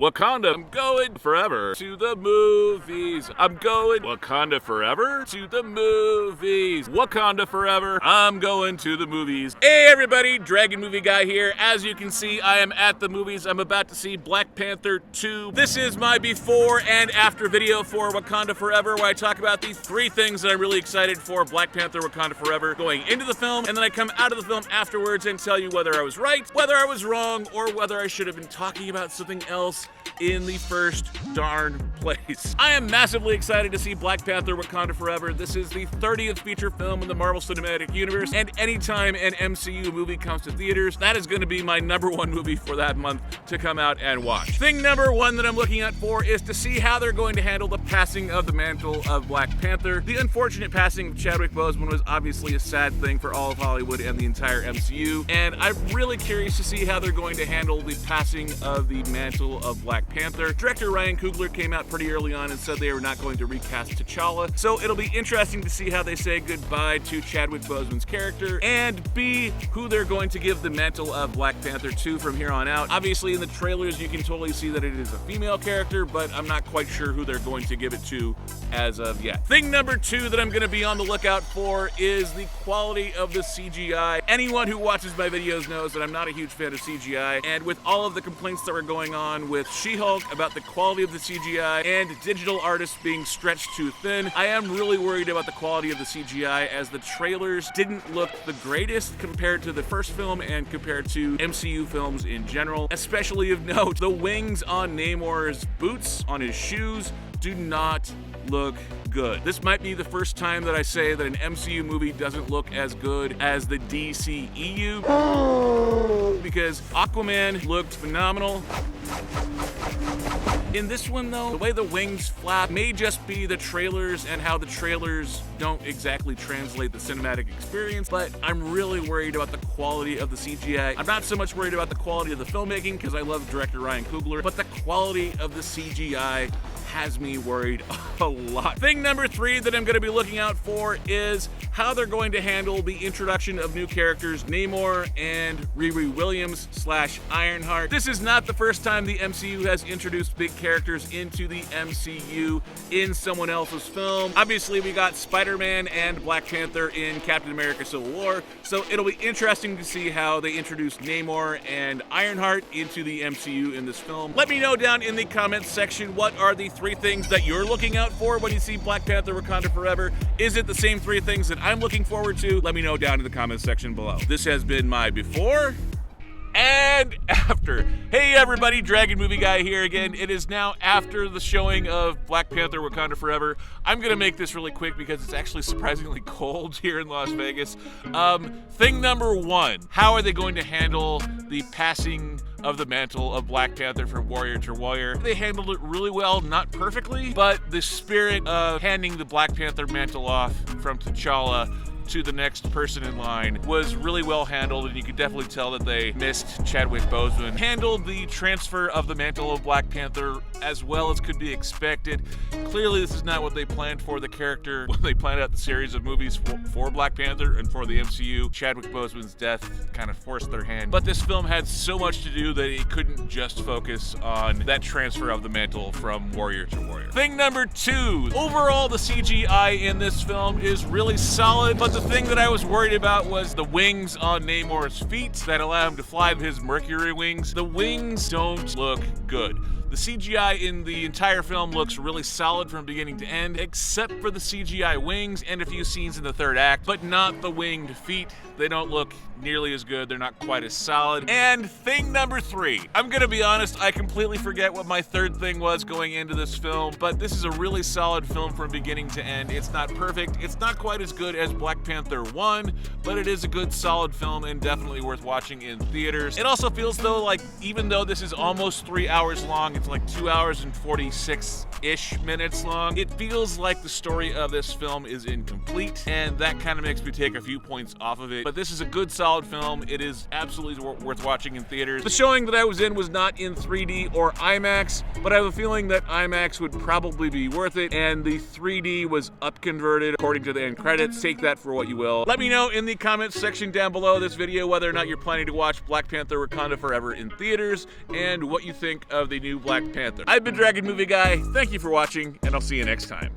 Wakanda, I'm going forever to the movies. I'm going Wakanda forever to the movies. Wakanda forever, I'm going to the movies. Hey everybody, Dragon Movie Guy here. As you can see, I am at the movies. I'm about to see Black Panther 2. This is my before and after video for Wakanda Forever, where I talk about the three things that I'm really excited for Black Panther Wakanda Forever going into the film, and then I come out of the film afterwards and tell you whether I was right, whether I was wrong, or whether I should have been talking about something else in the first darn place. I am massively excited to see Black Panther Wakanda Forever. This is the 30th feature film in the Marvel Cinematic Universe, and anytime an MCU movie comes to theaters, that is going to be my #1 movie for that month to come out and watch. Thing number one that I'm looking at for is to see how they're going to handle the passing of the mantle of Black Panther. The unfortunate passing of Chadwick Boseman was obviously a sad thing for all of Hollywood and the entire MCU, and I'm really curious to see how they're going to handle the passing of the mantle of Black Panther. Director Ryan Coogler came out pretty early on and said they were not going to recast T'Challa, so it'll be interesting to see how they say goodbye to Chadwick Boseman's character, and B, who they're going to give the mantle of Black Panther to from here on out. Obviously in the trailers you can totally see that it is a female character, but I'm not quite sure who they're going to give it to as of yet. Thing number two that I'm going to be on the lookout for is the quality of the CGI. Anyone who watches my videos knows that I'm not a huge fan of CGI, and with all of the complaints that were going on with She-Hulk about the quality of the CGI and digital artists being stretched too thin, I am really worried about the quality of the CGI, as the trailers didn't look the greatest compared to the first film and compared to MCU films in general. Especially of note, the wings on Namor's boots, on his shoes, do not look good. This might be the first time that I say that an MCU movie doesn't look as good as the DCEU, because Aquaman looked phenomenal. In this one though, the way the wings flap may just be the trailers and how the trailers don't exactly translate the cinematic experience, but I'm really worried about the quality of the CGI. I'm not so much worried about the quality of the filmmaking, because I love director Ryan Coogler, but the quality of the CGI has me worried a lot. Thing number three that I'm going to be looking out for is how they're going to handle the introduction of new characters Namor and Riri Williams / Ironheart. This is not the first time the MCU has introduced big characters into the MCU in someone else's film. Obviously we got Spider-Man and Black Panther in Captain America Civil War, so it'll be interesting to see how they introduce Namor and Ironheart into the MCU in this film. Let me know down in the comments section, what are the three things that you're looking out for when you see Black Panther Wakanda Forever? Is it the same three things that I'm looking forward to? Let me know down in the comments section below. This has been my before and after. Hey everybody, Dragon Movie Guy here again. It is now after the showing of Black Panther Wakanda Forever. I'm gonna make this really quick because it's actually surprisingly cold here in Las Vegas. Thing number one, how are they going to handle the passing of the mantle of Black Panther from warrior to warrior? They handled it really well, not perfectly, but the spirit of handing the Black Panther mantle off from T'Challa to the next person in line was really well handled, and you could definitely tell that they missed Chadwick Boseman. Handled the transfer of the mantle of Black Panther as well as could be expected. Clearly this is not what they planned for the character when they planned out the series of movies for Black Panther and for the MCU. Chadwick Boseman's death kind of forced their hand, but this film had so much to do that it couldn't just focus on that transfer of the mantle from warrior to warrior. Thing number two, overall the CGI in this film is really solid, but the thing that I was worried about was the wings on Namor's feet that allow him to fly with his Mercury wings. The wings don't look good. The CGI in the entire film looks really solid from beginning to end, except for the CGI wings and a few scenes in the third act, but not the winged feet. They don't look nearly as good. They're not quite as solid. And thing number three, I'm gonna be honest, I completely forget what my third thing was going into this film, but this is a really solid film from beginning to end. It's not perfect. It's not quite as good as Black Panther 1, but it is a good solid film and definitely worth watching in theaters. It also feels though like, even though this is almost 3 hours long, it's like 2 hours and 46-ish minutes long, it feels like the story of this film is incomplete, and that kind of makes me take a few points off of it. But this is a good solid film. It is absolutely worth watching in theaters. The showing that I was in was not in 3D or IMAX, but I have a feeling that IMAX would probably be worth it, and the 3D was up converted according to the end credits. Take that for what you will. Let me know in the comments section down below this video whether or not you're planning to watch Black Panther Wakanda Forever in theaters, and what you think of the new Black Black Panther. I've been Dragon Movie Guy. Thank you for watching, and I'll see you next time.